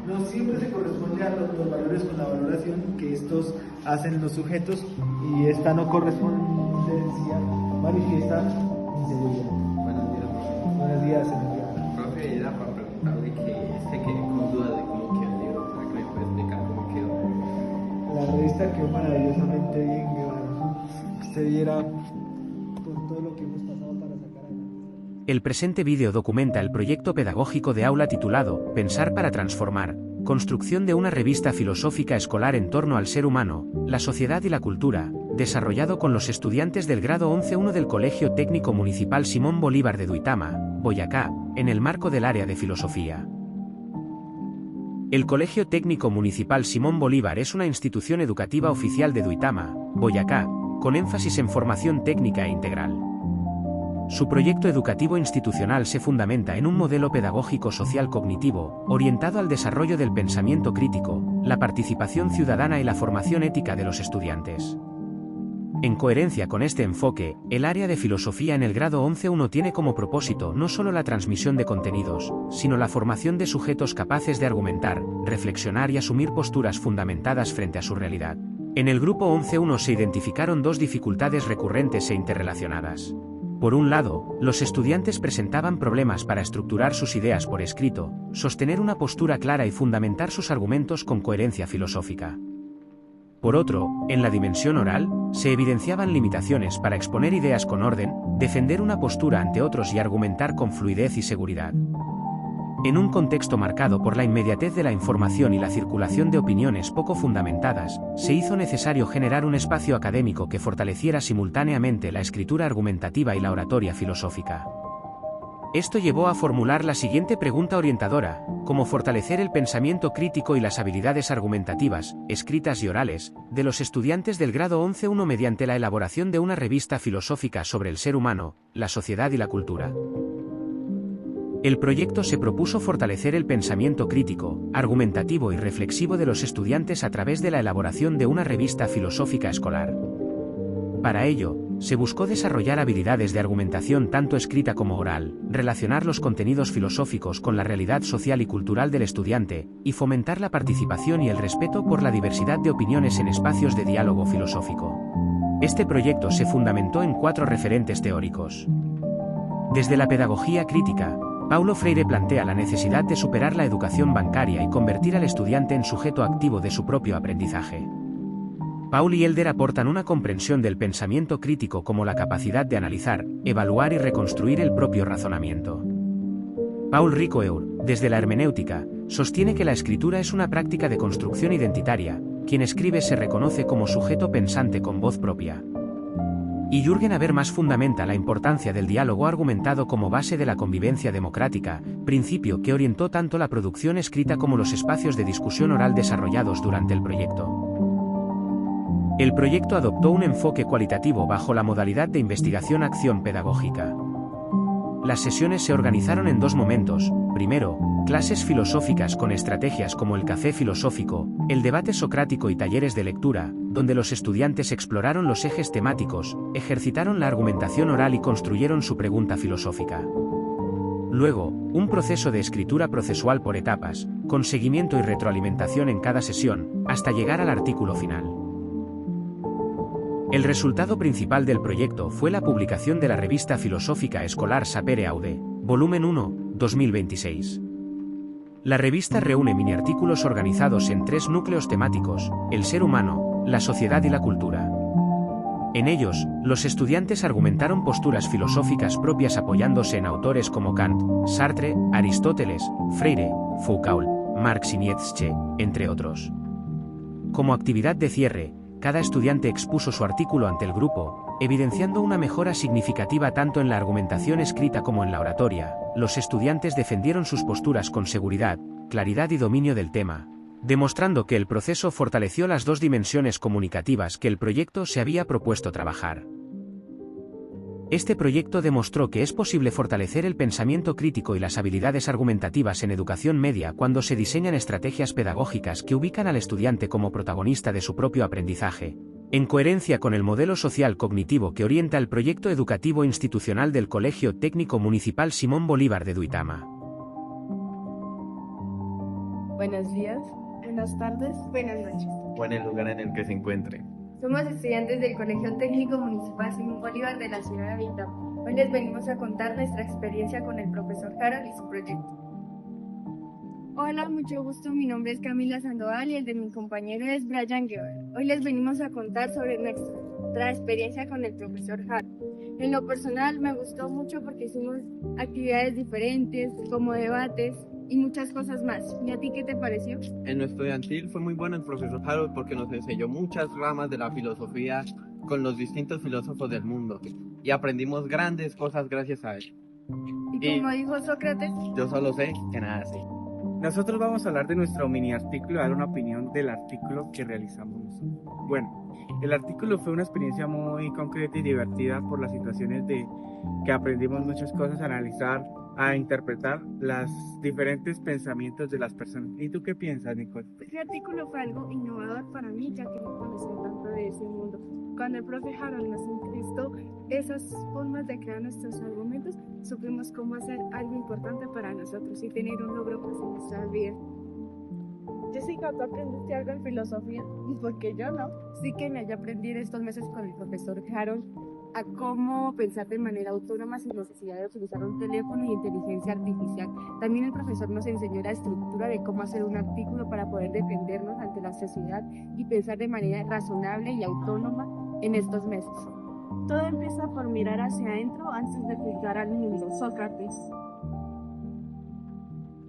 No siempre se corresponde a los valores con la valoración que estos hacen los sujetos y esta no correspondencia manifiesta inseguridad. Buenos días, profe. Buenos días, señor. Profe, era para preguntarle que quedé con duda de cómo quedó el libro. ¿Será que me puede explicar cómo quedó? La revista quedó maravillosamente bien, Guevara. Usted viera por todo lo que hemos pasado para sacar adelante. El presente vídeo documenta el proyecto pedagógico de aula titulado Pensar para transformar, construcción de una revista filosófica escolar en torno al ser humano, la sociedad y la cultura, desarrollado con los estudiantes del grado 11-1 del Colegio Técnico Municipal Simón Bolívar de Duitama, Boyacá, en el marco del área de filosofía. El Colegio Técnico Municipal Simón Bolívar es una institución educativa oficial de Duitama, Boyacá, con énfasis en formación técnica e integral. Su proyecto educativo institucional se fundamenta en un modelo pedagógico social cognitivo, orientado al desarrollo del pensamiento crítico, la participación ciudadana y la formación ética de los estudiantes. En coherencia con este enfoque, el área de filosofía en el grado 11-1 tiene como propósito no solo la transmisión de contenidos, sino la formación de sujetos capaces de argumentar, reflexionar y asumir posturas fundamentadas frente a su realidad. En el grupo 11-1 se identificaron dos dificultades recurrentes e interrelacionadas. Por un lado, los estudiantes presentaban problemas para estructurar sus ideas por escrito, sostener una postura clara y fundamentar sus argumentos con coherencia filosófica. Por otro, en la dimensión oral, se evidenciaban limitaciones para exponer ideas con orden, defender una postura ante otros y argumentar con fluidez y seguridad. En un contexto marcado por la inmediatez de la información y la circulación de opiniones poco fundamentadas, se hizo necesario generar un espacio académico que fortaleciera simultáneamente la escritura argumentativa y la oratoria filosófica. Esto llevó a formular la siguiente pregunta orientadora: ¿cómo fortalecer el pensamiento crítico y las habilidades argumentativas, escritas y orales, de los estudiantes del grado 11-1 mediante la elaboración de una revista filosófica sobre el ser humano, la sociedad y la cultura? El proyecto se propuso fortalecer el pensamiento crítico, argumentativo y reflexivo de los estudiantes a través de la elaboración de una revista filosófica escolar. Para ello, se buscó desarrollar habilidades de argumentación tanto escrita como oral, relacionar los contenidos filosóficos con la realidad social y cultural del estudiante, y fomentar la participación y el respeto por la diversidad de opiniones en espacios de diálogo filosófico. Este proyecto se fundamentó en 4 referentes teóricos. Desde la pedagogía crítica, Paulo Freire plantea la necesidad de superar la educación bancaria y convertir al estudiante en sujeto activo de su propio aprendizaje. Paul y Elder aportan una comprensión del pensamiento crítico como la capacidad de analizar, evaluar y reconstruir el propio razonamiento. Paul Ricoeur, desde la hermenéutica, sostiene que la escritura es una práctica de construcción identitaria. Quien escribe se reconoce como sujeto pensante con voz propia. Y Jürgen Habermas fundamenta la importancia del diálogo argumentado como base de la convivencia democrática, principio que orientó tanto la producción escrita como los espacios de discusión oral desarrollados durante el proyecto. El proyecto adoptó un enfoque cualitativo bajo la modalidad de investigación-acción pedagógica. Las sesiones se organizaron en 2 momentos: primero, clases filosóficas con estrategias como el café filosófico, el debate socrático y talleres de lectura, donde los estudiantes exploraron los ejes temáticos, ejercitaron la argumentación oral y construyeron su pregunta filosófica. Luego, un proceso de escritura procesual por etapas, con seguimiento y retroalimentación en cada sesión, hasta llegar al artículo final. El resultado principal del proyecto fue la publicación de la revista filosófica escolar Sapere Aude, volumen 1, 2026. La revista reúne miniartículos organizados en 3 núcleos temáticos: el ser humano, la sociedad y la cultura. En ellos, los estudiantes argumentaron posturas filosóficas propias apoyándose en autores como Kant, Sartre, Aristóteles, Freire, Foucault, Marx y Nietzsche, entre otros. Como actividad de cierre, cada estudiante expuso su artículo ante el grupo, evidenciando una mejora significativa tanto en la argumentación escrita como en la oratoria. Los estudiantes defendieron sus posturas con seguridad, claridad y dominio del tema, demostrando que el proceso fortaleció las 2 dimensiones comunicativas que el proyecto se había propuesto trabajar. Este proyecto demostró que es posible fortalecer el pensamiento crítico y las habilidades argumentativas en educación media cuando se diseñan estrategias pedagógicas que ubican al estudiante como protagonista de su propio aprendizaje, en coherencia con el modelo social cognitivo que orienta el proyecto educativo institucional del Colegio Técnico Municipal Simón Bolívar de Duitama. Buenos días, buenas tardes, buenas noches. O en el lugar en el que se encuentre. Somos estudiantes del Colegio Técnico Municipal Simón Bolívar de la ciudad de Vitamo. Hoy les venimos a contar nuestra experiencia con el profesor Harold y su proyecto. Hola, mucho gusto. Mi nombre es Camila Sandoval y el de mi compañero es Brian Guevara. Hoy les venimos a contar sobre nuestra experiencia con el profesor Harold. En lo personal me gustó mucho porque hicimos actividades diferentes, como debates y muchas cosas más. ¿Y a ti qué te pareció? En lo estudiantil fue muy bueno el profesor Harold porque nos enseñó muchas ramas de la filosofía con los distintos filósofos del mundo y aprendimos grandes cosas gracias a él. Y como dijo Sócrates, Yo solo sé que nada sé. Nosotros vamos a hablar de nuestro mini artículo y dar una opinión del artículo que realizamos. Bueno, el artículo fue una experiencia muy concreta y divertida por las situaciones de que aprendimos muchas cosas a analizar, a interpretar los diferentes pensamientos de las personas. ¿Y tú qué piensas, Nicole? Este artículo fue algo innovador para mí, ya que no conocía tanto de ese mundo. Cuando el profe Harold nos incrustó esas formas de crear nuestros argumentos, supimos cómo hacer algo importante para nosotros y tener un logro pues, en nuestra vida. Jessica, ¿tú aprendiste algo en filosofía? Porque yo no. Sí que me haya aprendido estos meses con el profesor Harold a cómo pensar de manera autónoma sin necesidad de utilizar un teléfono y inteligencia artificial. También el profesor nos enseñó la estructura de cómo hacer un artículo para poder defendernos ante la sociedad y pensar de manera razonable y autónoma en estos meses. Todo empieza por mirar hacia adentro antes de juzgar al mundo. Sócrates.